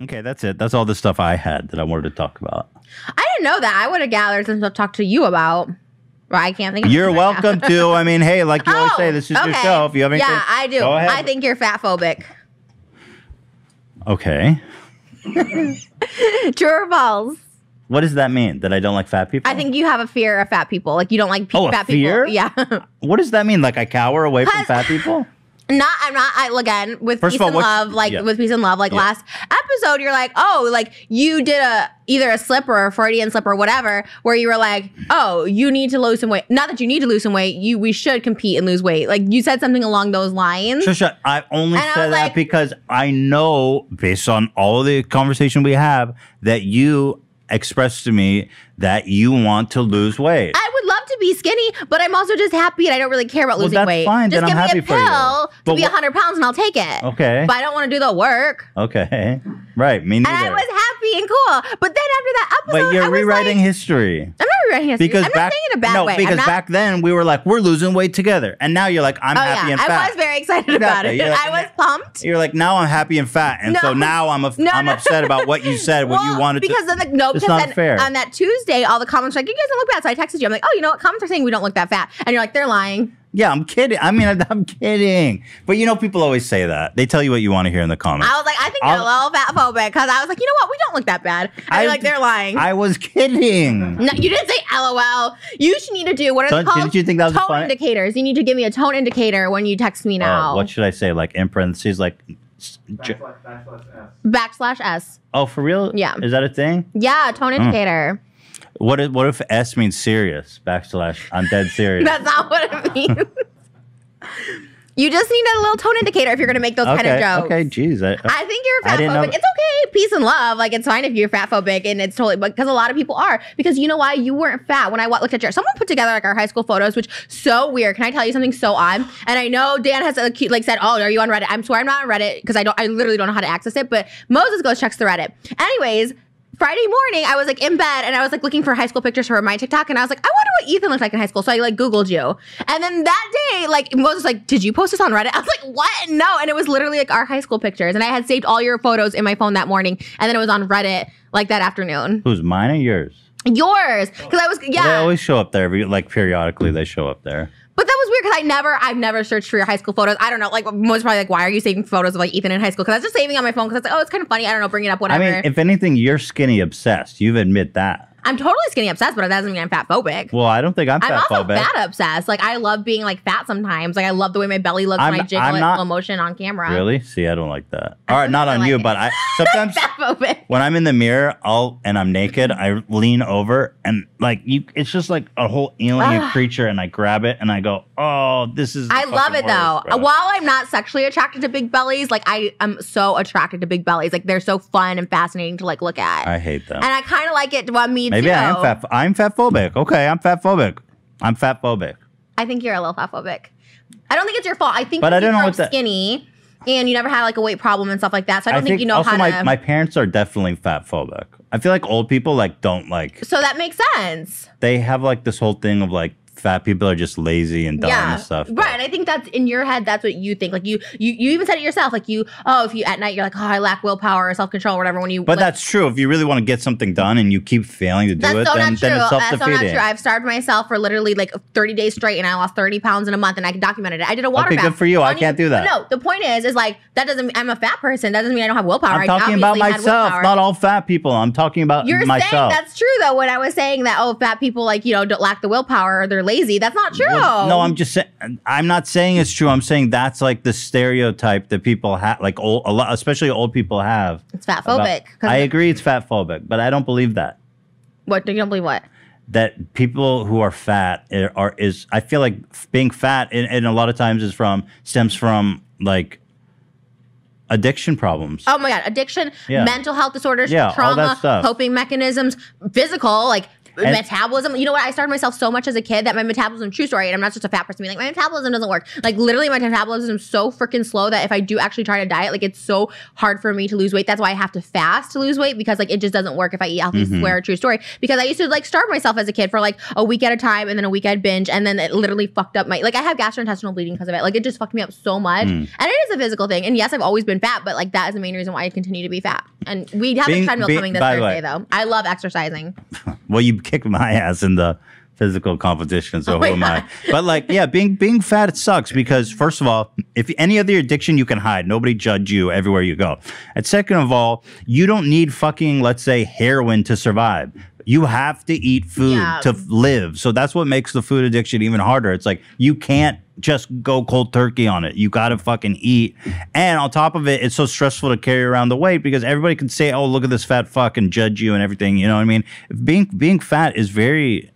Okay, that's it. That's all the stuff I had that I wanted to talk about. I didn't know that. I would have gathered some stuff to talk to you about. Well, I can't think of You're welcome to. I mean, hey, like you always say, this is your show. If you have anything, yeah, I do. Go ahead. I think you're fatphobic. Okay. True or false? What does that mean? That I don't like fat people? I think you have a fear of fat people. Like you don't like fat fear? people. Yeah. What does that mean? Like I cower away from fat people? I'm not, again, with First peace of all, and love, like, with peace and love, like, last episode, you're like, oh, like, you did either a slip or a Freudian slip or whatever, where you were like, oh, you need to lose some weight. Not that you need to lose some weight, we should compete and lose weight. Like, you said something along those lines. Trisha, I only said that because I know, based on all the conversation we have, that you expressed to me that you want to lose weight. I would love to be skinny, but I'm also just happy and I don't really care about losing weight. Fine, just give me a pill to be 100 pounds and I'll take it. Okay. But I don't want to do the work. Okay. Right, me neither. And I was happy and cool. But then after that episode, but you're rewriting history. I'm not rewriting history. Because I'm not saying it in a bad way. Because back then we were like, we're losing weight together. And now you're like, I'm happy and fat. I was very excited about it. Like, I was pumped. You're like, now I'm happy and fat. And so now I'm upset about what you said, what you wanted to. Because then it's not fair. On that Tuesday, all the comments were like, you guys don't look bad. So I texted you. I'm like, oh, you know what? Comments are saying we don't look that fat. And you're like, they're lying. Yeah, I'm kidding. I mean, I'm kidding. But you know, people always say that. They tell you what you want to hear in the comments. I was like, I think you're a little fatphobic because I was like, you know what? We don't look that bad. And you're like, they're lying. I was kidding. No, you didn't say LOL. You should need to do, what are they called? Didn't you think that was tone funny? Indicators. You need to give me a tone indicator when you text me now. What should I say? Like in parentheses, like /S. /S. Oh, for real? Yeah. Is that a thing? Yeah, tone indicator. What if S means serious? / I'm dead serious. That's not what it means. You just need a little tone indicator if you're going to make those kind of jokes. Okay, geez. I think you're fatphobic. It's okay. Peace and love. Like, it's fine if you're fatphobic, and it's totally, because a lot of people are. Because you know why? You weren't fat. When I looked at someone put together like our high school photos, which so weird. Can I tell you something so odd? And I know Dan has like said, oh, are you on Reddit? I swear I'm not on Reddit because I literally don't know how to access it. But Moses goes checks the Reddit. Anyways, Friday morning, I was like in bed and I was like looking for high school pictures for my TikTok, and I was like, I wonder what Ethan looked like in high school. So I like Googled you. And then that day, like Moses was like, did you post this on Reddit? I was like, what? No. And it was literally like our high school pictures. And I had saved all your photos in my phone that morning. And then it was on Reddit like that afternoon. Who's, mine or yours? Yours. Because I was, yeah. Well, they always show up there. Like periodically they show up there. But that was weird because I've never searched for your high school photos. I don't know. Like, most probably like, why are you saving photos of like Ethan in high school? Because I was just saving on my phone because I was like, oh, it's kind of funny. I don't know, bring it up, whatever. I mean, if anything, you're skinny obsessed. You've admit that. I'm totally skinny obsessed, but that doesn't mean I'm fatphobic. Well, I don't think I'm fatphobic. I'm also fat obsessed. Like, I love being like fat sometimes. Like, I love the way my belly looks when I jiggle it in slow motion on camera. Really? See, I don't like that. All right, not on you, but I sometimes when I'm in the mirror, and I'm naked, I lean over and like it's just like a whole alien creature, and I grab it and I go, oh, this is. I love it though. While I'm not sexually attracted to big bellies, like I am so attracted to big bellies. Like they're so fun and fascinating to like look at. I hate them, and I kind of like it. Well, me Maybe too. I am fat. I'm fatphobic. Okay, I'm fatphobic. I'm fatphobic. I think you're a little fatphobic. I don't think it's your fault. I think but you I don't know what skinny and you never had like a weight problem and stuff like that. So I don't think you know also how to. My parents are definitely fatphobic. I feel like old people like don't like. So that makes sense. They have like this whole thing of like fat people are just lazy and dumb and stuff. Right. And I think that's in your head, that's what you think. Like you even said it yourself. Like if you at night you're like, oh, I lack willpower or self-control or whatever. When you But that's true. If you really want to get something done and you keep failing to do it, then it's self-defeating. That's so not true. I've starved myself for literally like 30 days straight and I lost 30 pounds in a month and I documented it. I did a water bath. Good for you. I can't do that. No, the point is like that doesn't mean I'm a fat person. That doesn't mean I don't have willpower. I'm talking about myself, not all fat people. I'm talking about myself. You're saying that's true though. When I was saying that, oh, fat people like, don't lack the willpower or they're lazy. That's not true. Well, no, I'm just saying. I'm not saying it's true. I'm saying that's like the stereotype that people have, like especially old people have. It's fatphobic. I agree, it's fatphobic, but I don't believe that. What? You don't believe what? That people who are fat I feel like being fat and a lot of times stems from like addiction problems. Oh my God, addiction, mental health disorders, trauma, coping mechanisms, physical, like metabolism. You know what? I starved myself so much as a kid that my metabolism, true story, and I'm not just a fat person being like, my metabolism doesn't work. Like literally my metabolism is so freaking slow that if I do actually try to diet, like it's so hard for me to lose weight. That's why I have to fast to lose weight, because like it just doesn't work if I eat healthy. Swear, true story. Because I used to like starve myself as a kid for like a week at a time, and then a week I'd binge, and then it literally fucked up my, like I have gastrointestinal bleeding because of it. Like it just fucked me up so much. And it is a physical thing. And yes, I've always been fat, but like that is the main reason why I continue to be fat. And we have a treadmill coming this Thursday though. I love exercising. Well, you kicked my ass in the physical competition, so who am I? But like, yeah, being fat, it sucks because first of all, if any other addiction you can hide, nobody judge you everywhere you go. And second of all, you don't need fucking, let's say, heroin to survive. You have to eat food to live. So that's what makes the food addiction even harder. It's like you can't just go cold turkey on it. You got to fucking eat. And on top of it, it's so stressful to carry around the weight because everybody can say, oh, look at this fat fuck and judge you and everything. You know what I mean? Being fat is very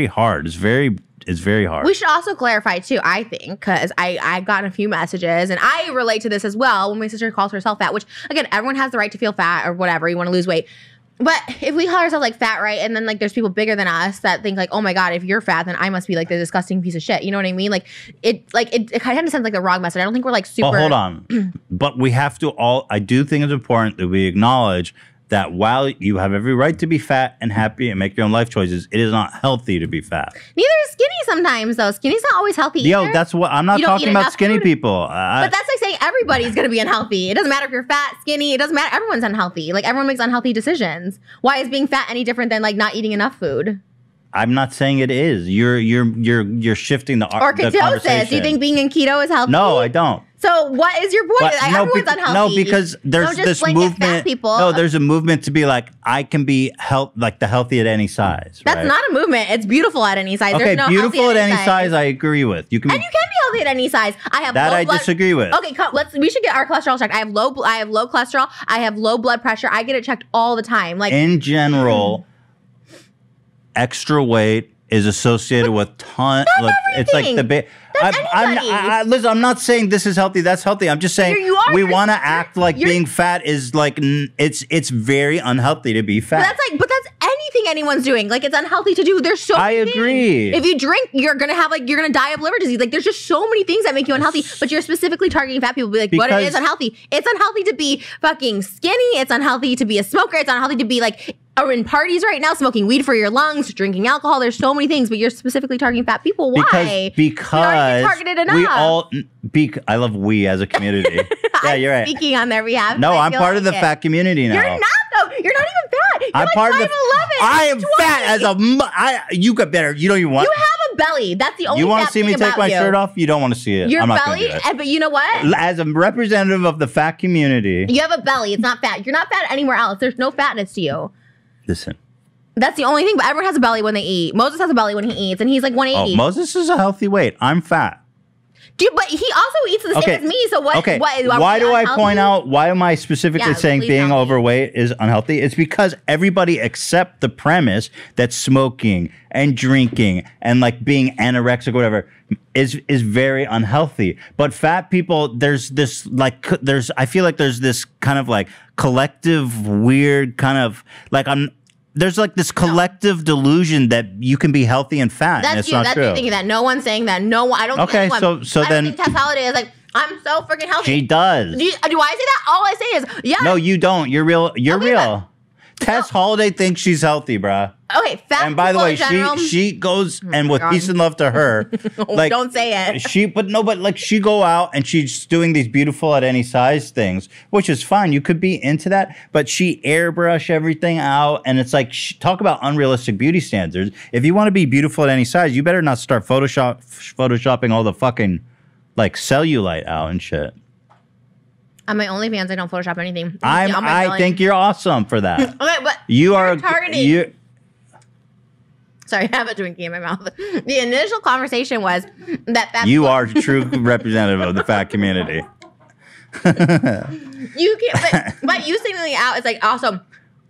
hard. It's very hard. We should also clarify too, I think, because I've gotten a few messages and I relate to this as well when my sister calls herself fat, which again, everyone has the right to feel fat or whatever, you want to lose weight. But if we call ourselves like fat, right, and then like there's people bigger than us that think like, oh my God, if you're fat, then I must be like the disgusting piece of shit. You know what I mean? Like it kind of sends like the wrong message. I don't think we're like super. Well, hold on. But we have to I do think it's important that we acknowledge that while you have every right to be fat and happy and make your own life choices, it is not healthy to be fat. Neither is skinny sometimes, though. Skinny's not always healthy either. That's what I'm not talking about skinny people. But that's like saying everybody's going to be unhealthy. It doesn't matter if you're fat, skinny. It doesn't matter. Everyone's unhealthy. Like everyone makes unhealthy decisions. Why is being fat any different than like not eating enough food? I'm not saying it is. You're shifting the ketosis. The conversation. Do you think being in keto is healthy? No, I don't. So what is your point? Everyone's unhealthy. No, because there's this movement. No, there's a movement to be like, I can be the healthy at any size. That's not a movement. It's beautiful at any size. Okay, there's no beautiful at any size. I agree with. You can. And you can be healthy at any size. I have that. I disagree with. Okay, we should get our cholesterol checked. I have low cholesterol. I have low blood pressure. I get it checked all the time. Like in general, extra weight is associated with it's like the big. Listen, I'm not saying this is healthy, that's healthy. I'm just saying we want to act like being fat is like it's very unhealthy to be fat. But that's anything anyone's doing. Like it's unhealthy to do. There's so many agree. Things. If you drink, you're gonna die of liver disease. Like there's just so many things that make you unhealthy. But you're specifically targeting fat people. Be like, but it is unhealthy. It's unhealthy to be fucking skinny. It's unhealthy to be a smoker. It's unhealthy to be like in parties right now, smoking weed for your lungs, drinking alcohol. There's so many things, but you're specifically targeting fat people. Why? Because targeted enough. We all I love we as a community. Yeah, you're right. Speaking on their behalf. No, I'm part of the fat community now. You're not though. You're not even fat. You're I'm like part 5'11". of the. I am fat as you got better. You don't even want. You have a belly. That's the only. You want to see me take my shirt off? You don't want to see it. Your belly, but you know what? As a representative of the fat community, you have a belly. It's not fat. You're not fat anywhere else. There's no fatness to you. Listen. That's the only thing. But everyone has a belly when they eat. Moses has a belly when he eats, and he's like 180. Oh, Moses is a healthy weight. I'm fat. Dude, but he also eats the same as me. So what? Okay. Why do I point out? Why am I specifically saying being overweight is unhealthy? It's because everybody accept the premise that smoking and drinking and like being anorexic or whatever is very unhealthy. But fat people, I feel like there's this kind of like collective weird kind of like there's like this collective delusion that you can be healthy and fat. That's and it's you. Not That's true. You thinking that. No one's saying that. No one. I don't think anyone. So I then don't think Tess Holliday is like, I'm so freaking healthy. She does. Do I say that? All I say is, yeah. No, you don't. You're real. You're real. Tess Holliday thinks she's healthy, bruh. Okay, fat. And by the way, she goes and with peace and love to her. Like, don't say it. She go out and she's doing these beautiful at any size things, which is fine. You could be into that, but she airbrush everything out, and it's like talk about unrealistic beauty standards. If you want to be beautiful at any size, you better not start photoshopping all the fucking like cellulite out and shit. On my OnlyFans, I don't Photoshop anything. I think you're awesome for that. Okay, but you're targeting. Sorry, I have a Twinkie in my mouth. The initial conversation was that fat you are a true representative of the fat community. You can't, but you singling it out is like awesome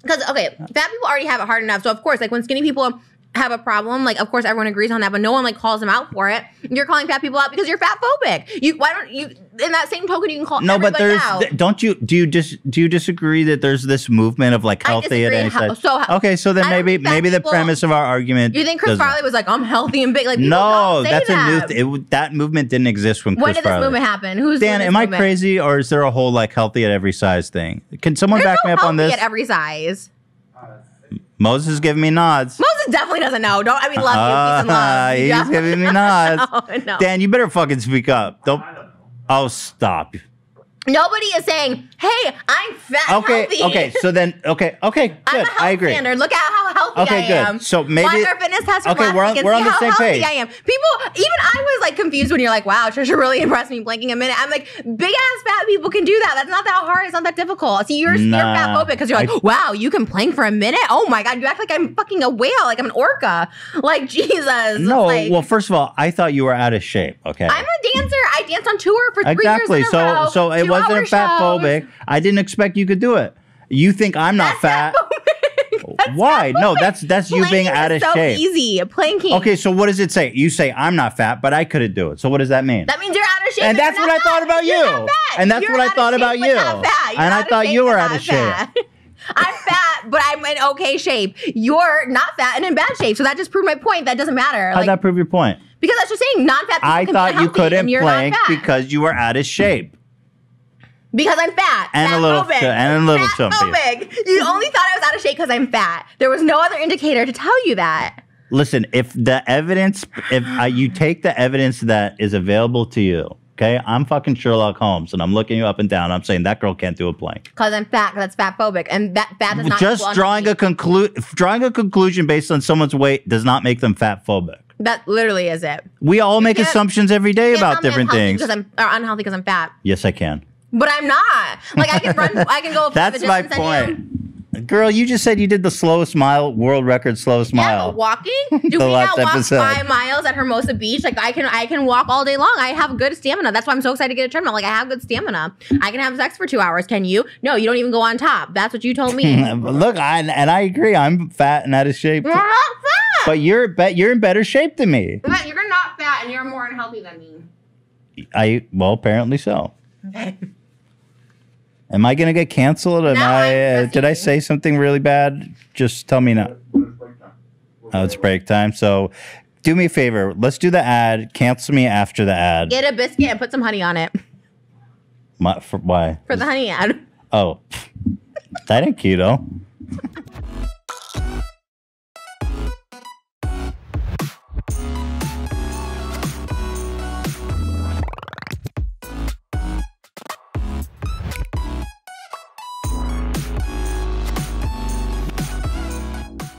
because fat people already have it hard enough. So of course, like when skinny people have a problem. Like, of course, everyone agrees on that, but no one like calls them out for it. You're calling fat people out because you're fat phobic. Why don't you? In that same token, you can call everybody out. Don't you? Do you disagree that there's this movement of like healthy at any size? Okay, so then maybe the premise of our argument. You think Chris Farley was like, I'm healthy and big? Like, no, that's a new. That movement didn't exist when Chris Farley. When did this movement happen? Who's Dan? Am I crazy, or is there a whole like healthy at every size thing? Can someone back me up on this? At every size. Moses is giving me nods. Moses definitely doesn't know. Love you, peace and love. He's giving me nods. No. Dan, you better fucking speak up. Don't. Oh, stop. Nobody is saying, "Hey, I'm fat." Okay. So then, okay, good. I agree. Standard. Look at how healthy I am. So maybe our fitness test for we're on the same page. I am. People, even I was like confused when you're like, "Wow, Trisha really impressed me blanking a minute." I'm like, big ass fat people can do that. That's not that hard. It's not that difficult. See, you're fat phobic because you're like, "Wow, you can plank for a minute." Oh my god, you act like I'm fucking a whale, like I'm an orca. Like Jesus. No, well, first of all, I thought you were out of shape. Okay, I'm a dancer. I danced on tour for 3 years in a row. So it wasn't fat phobic. I didn't expect you could do it. You think I'm not fat? Why? No, that's you being out of shape. Easy planking. Okay, so what does it say? You say I'm not fat, but I couldn't do it. So what does that mean? That means you're out of shape. And that's what I thought about you. And that's what I thought about you. And I thought you were out of shape. I'm fat, but I'm in okay shape. You're not fat and in bad shape. So that just proved my point. That doesn't matter. How'd that prove your point? Because that's just saying non-fat people I can thought be healthy you couldn't and you're plank not fat. because you were out of shape. Because I'm fat. And a little chumpy. You only thought I was out of shape because I'm fat. There was no other indicator to tell you that. Listen, if you take the evidence that is available to you, okay, I'm fucking Sherlock Holmes, and I'm looking you up and down. I'm saying that girl can't do a plank because I'm fat. Because that's fat phobic, and that fat does not. Just drawing a conclusion based on someone's weight does not make them fat phobic. That literally is it. We all make assumptions every day about different things. Or unhealthy because I'm fat. Yes, I can. But I'm not. Like I can run. I can go. That's my point. Girl, you just said you did the slowest mile, world record slowest mile. Yeah, but walking? Do we not walk 5 miles at Hermosa Beach? Like I can walk all day long. I have good stamina. That's why I'm so excited to get a treadmill. Like I have good stamina. I can have sex for 2 hours. Can you? No, you don't even go on top. That's what you told me. Look, I agree. I'm fat and out of shape. You're not fat. But you're in better shape than me. But you're not fat and you're more unhealthy than me. Well, apparently so. Okay. Am I going to get canceled? Did I say something really bad? Just tell me now. Oh, it's break time. So do me a favor. Let's do the ad. Cancel me after the ad. Get a biscuit and put some honey on it. Why? For the honey ad. Oh, that ain't keto.